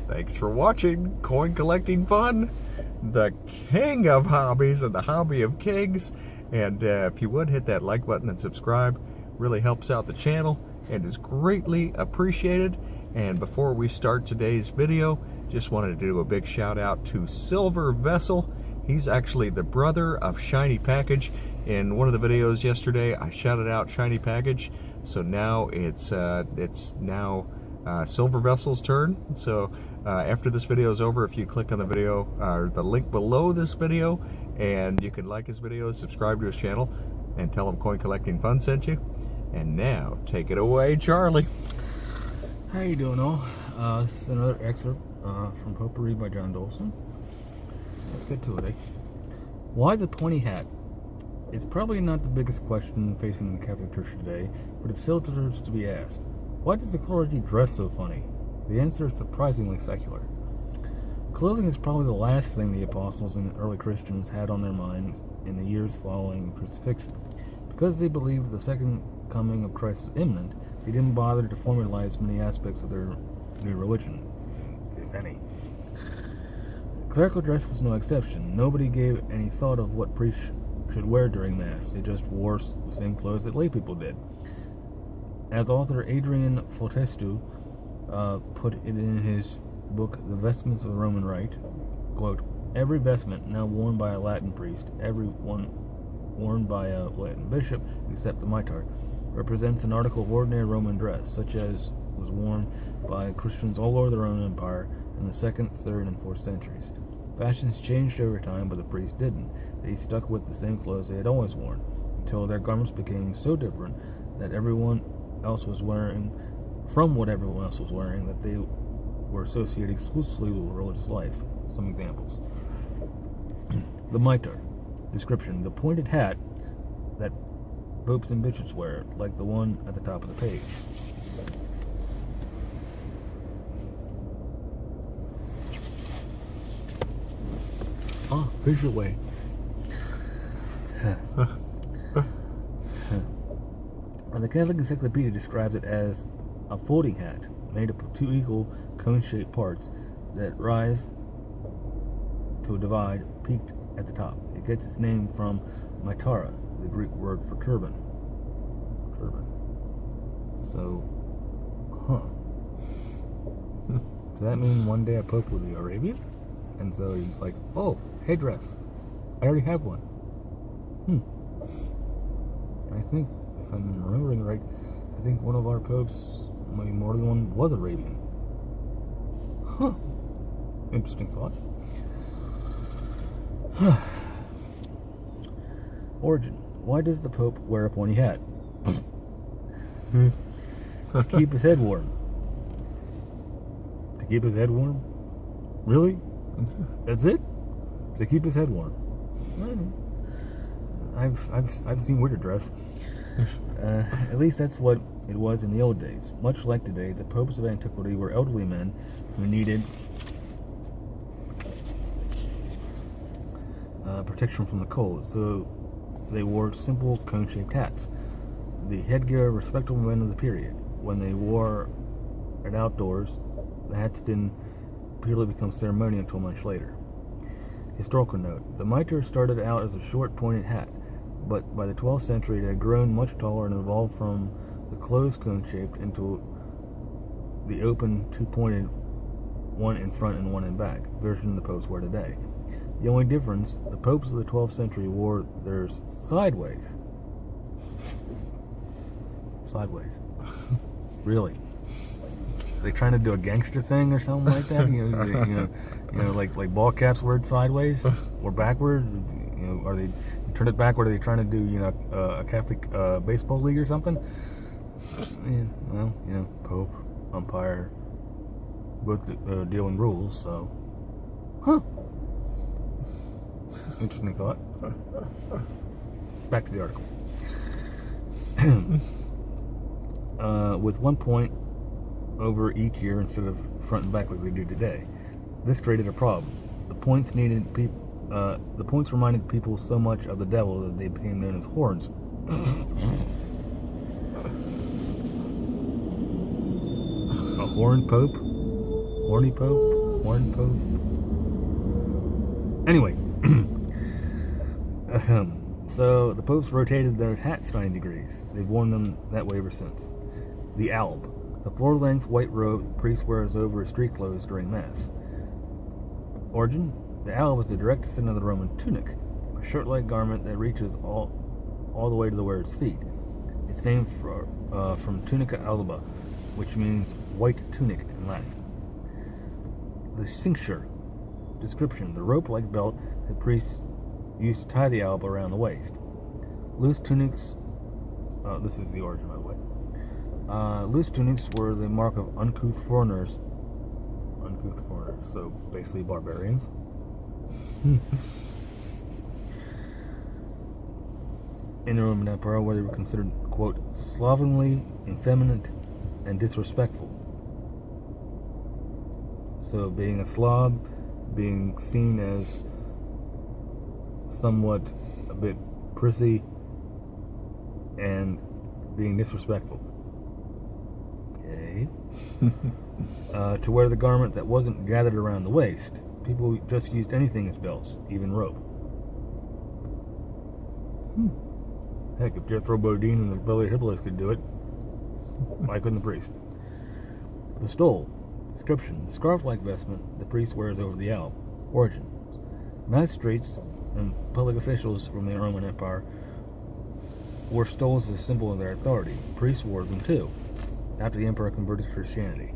Thanks for watching Coin Collecting Fun, the king of hobbies and the hobby of kings. And if you would, hit that like button and subscribe. Really helps out the channel and is greatly appreciated. And before we start today's video, just wanted to do a big shout out to Silver Vessel. He's actually the brother of Shiny Package. In one of the videos yesterday, I shouted out Shiny Package. So now it's Silver Vessel's turn. So after this video is over, if you click on the video or the link below this video, and you can like his videos, subscribe to his channel, and tell him Coin Collecting Fun sent you. And now, take it away, Charlie. How you doing, all? This is another excerpt from Pourri by John Dolson. Let's get to it, eh? Why the pointy hat? It's probably not the biggest question facing the Catholic Church today, but it still deserves to be asked. Why does the clergy dress so funny? The answer is surprisingly secular. Clothing is probably the last thing the apostles and early Christians had on their minds in the years following crucifixion. Because they believed the second coming of Christ was imminent, they didn't bother to formalize many aspects of their new religion, if any. Clerical dress was no exception. Nobody gave any thought of what priests should wear during Mass. They just wore the same clothes that lay people did. As author Adrian Fotestu put it in his book, The Vestments of the Roman Rite, quote, every vestment now worn by a Latin priest, every one worn by a Latin bishop, except the mitre, represents an article of ordinary Roman dress, such as was worn by Christians all over the Roman Empire in the 2nd, 3rd, and 4th centuries. Fashions changed over time, but the priests didn't. They stuck with the same clothes they had always worn, until their garments became so different that everyone else was wearing, from what everyone else was wearing, that they were associated exclusively with religious life. Some examples. The mitre. Description. The pointed hat that popes and bishops wear, like the one at the top of the page. Fish away. And the Catholic Encyclopedia describes it as a folding hat made up of two equal cone-shaped parts that rise to a divide peaked at the top. It gets its name from mitara, the Greek word for turban. So, does that mean one day a pope will be Arabian? And so he's like, oh, headdress. I already have one. I think, if I'm remembering right, I think one of our popes, maybe more than one, was Arabian. Interesting thought. Origin. Why does the Pope wear a pointy hat? To keep his head warm. To keep his head warm? Really? That's it? To keep his head warm. I've seen weirder dress. At least that's what it was in the old days. Much like today, the popes of antiquity were elderly men who needed protection from the cold, so they wore simple cone-shaped hats. The headgear of respectable men of the period. When they wore it outdoors, the hats didn't purely become ceremonial until much later. Historical note. The mitre started out as a short pointed hat, but by the 12th century it had grown much taller and evolved from the closed cone-shaped into the open two-pointed, one in front and one in back, version the popes wear today. The only difference, the popes of the 12th century wore theirs sideways. Sideways. Really? Are they trying to do a gangster thing or something like that? You know, like ball caps wear sideways or backward. You know, are they turn it backward? Are they trying to do a Catholic baseball league or something? Yeah, well, Pope, umpire, both dealing rules. So, interesting thought. Back to the article. With 1 point over each ear instead of front and back like we do today. This created a problem. The points reminded people so much of the devil that they became known as horns. A horned pope? Horny pope? One Pope. Anyway, so the popes rotated their hats 90 degrees. They've worn them that way ever since. The alb, the floor-length white robe the priest wears over his street clothes during Mass. Origin, the alb is the direct descendant of the Roman tunic, a shirt-like garment that reaches all the way to the wearer's feet. It's named from tunica alba, which means white tunic in Latin. The cincture, description, the rope-like belt that priests used to tie the alb around the waist. Loose tunics, this is the origin, by the way. Loose tunics were the mark of uncouth foreigners, so basically barbarians. In the Roman Empire, where they were considered, quote, slovenly, effeminate, and disrespectful. So being a slob, being seen as somewhat a bit prissy, and being disrespectful. Okay. To wear the garment that wasn't gathered around the waist. People just used anything as belts, even rope. Heck, if Jethro Bodine and the Belly Hippolytes could do it, why couldn't the priest? The stole, description, the scarf-like vestment the priest wears over the alb. Origin, magistrates and public officials from the Roman Empire wore stoles as a symbol of their authority. Priests wore them too, after the emperor converted to Christianity.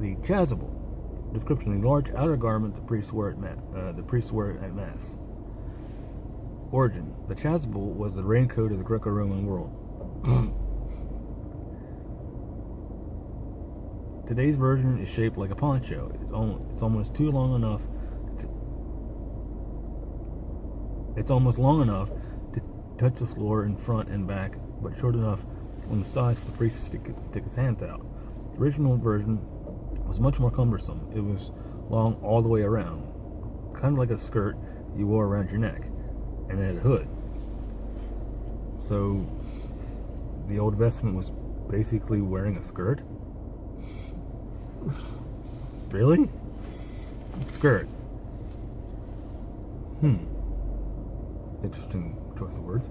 The chasuble, description, the large outer garment the priests wear at Mass. Origin, the chasuble was the raincoat of the Greco-Roman world. Today's version is shaped like a poncho. It's almost long enough to touch the floor in front and back, but short enough on the sides for the priest to stick his hands out. The original version was much more cumbersome. It was long all the way around, kind of like a skirt you wore around your neck, and it had a hood. So the old vestment was basically wearing a skirt? Really? Skirt. Interesting choice of words.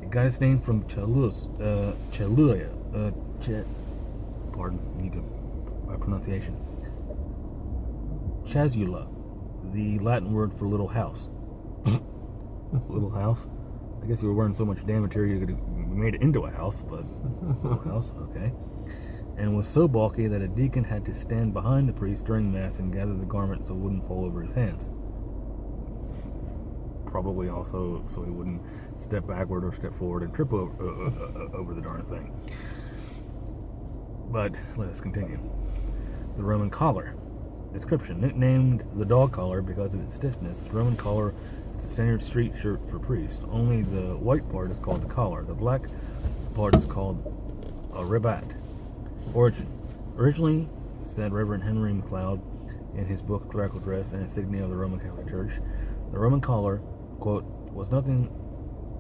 It got its name from Cheluia. Pardon, need to pronunciation. Chasula, the Latin word for little house. Little house? I guess you were wearing so much damn material you could have made it into a house, but little house, okay. And was so bulky that a deacon had to stand behind the priest during Mass and gather the garment so it wouldn't fall over his hands. Probably also so he wouldn't step backward or step forward and trip over the darn thing. But let us continue. The Roman collar. Description. Nicknamed the dog collar because of its stiffness, the Roman collar is a standard street shirt for priests. Only the white part is called the collar. The black part is called a ribat. Origin. Originally, said Reverend Henry MacLeod in his book Clerical Dress and Insignia of the Roman Catholic Church, the Roman collar, quote, was nothing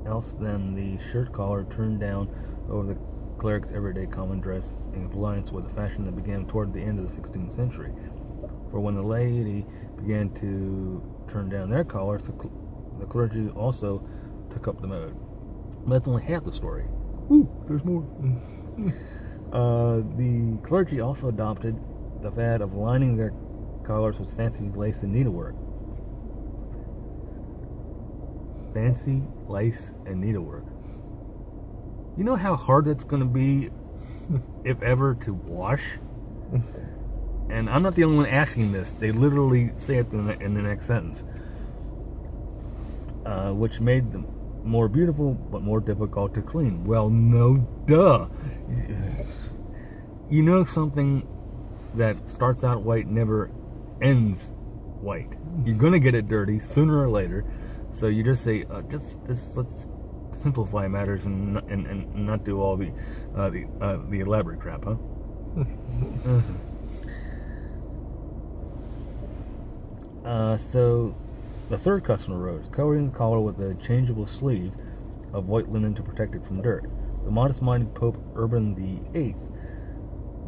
else than the shirt collar turned down over the cleric's everyday common dress in compliance with a fashion that began toward the end of the 16th century. For when the laity began to turn down their collars, the clergy also took up the mode. But that's only half the story. Ooh, there's more. The clergy also adopted the fad of lining their collars with fancy lace and needlework. Fancy lace and needlework. You know how hard that's going to be, if ever, to wash? And I'm not the only one asking this. They literally say it in the next sentence. Which made them more beautiful, but more difficult to clean. Well, no duh. You know something that starts out white never ends white. You're going to get it dirty sooner or later. So you just say, let's simplify matters and not do all the elaborate crap, huh? So the third custom arose, covering the collar with a changeable sleeve of white linen to protect it from dirt. The modest-minded Pope Urban VIII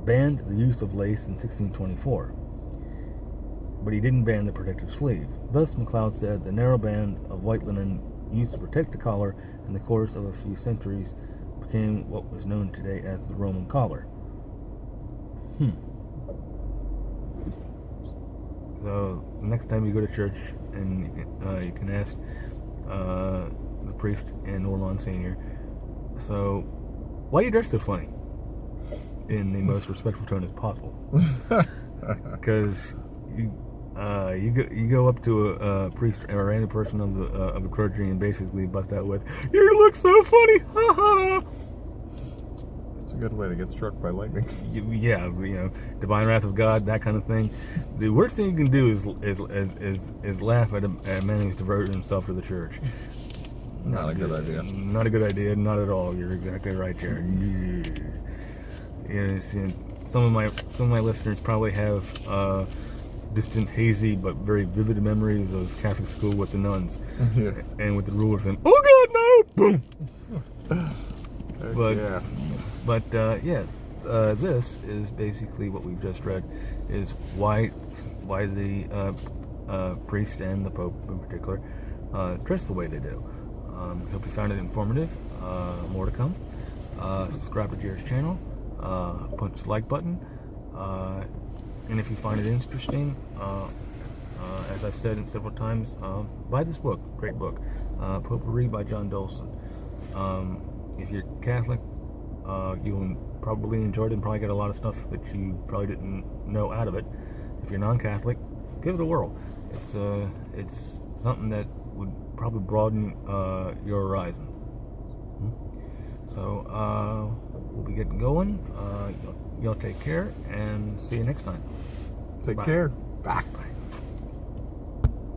banned the use of lace in 1624, but he didn't ban the protective sleeve. Thus, MacLeod said the narrow band of white linen used to protect the collar in the course of a few centuries became what was known today as the Roman collar. So next time you go to church, and you can ask the priest and or Monsignor, so why you dress so funny? In the most respectful tone as possible, because you go up to a priest or any person of the clergy and basically bust out with, "You look so funny, ha ha." It's a good way to get struck by lightning. Yeah, divine wrath of God, that kind of thing. The worst thing you can do is laugh at a man who's devoted himself to the church. Not a good idea. Not a good idea. Not at all. You're exactly right, Jared. Some of my listeners probably have distant, hazy, but very vivid memories of Catholic school with the nuns, and with the rulers and "Oh God, no!" Boom. This is basically what we've just read. Is why the priest and the Pope in particular dress the way they do. Hope you found it informative. More to come. Subscribe to Jared's channel. Punch the like button. And if you find it interesting, as I've said several times, buy this book. Great book. Pourri by John Dolson. If you're Catholic, you'll probably enjoy it and probably get a lot of stuff that you probably didn't know out of it. If you're non-Catholic, give it a whirl. It's something that would probably broaden your horizon. So we'll be getting going. Y'all take care and see you next time. Take care. Bye.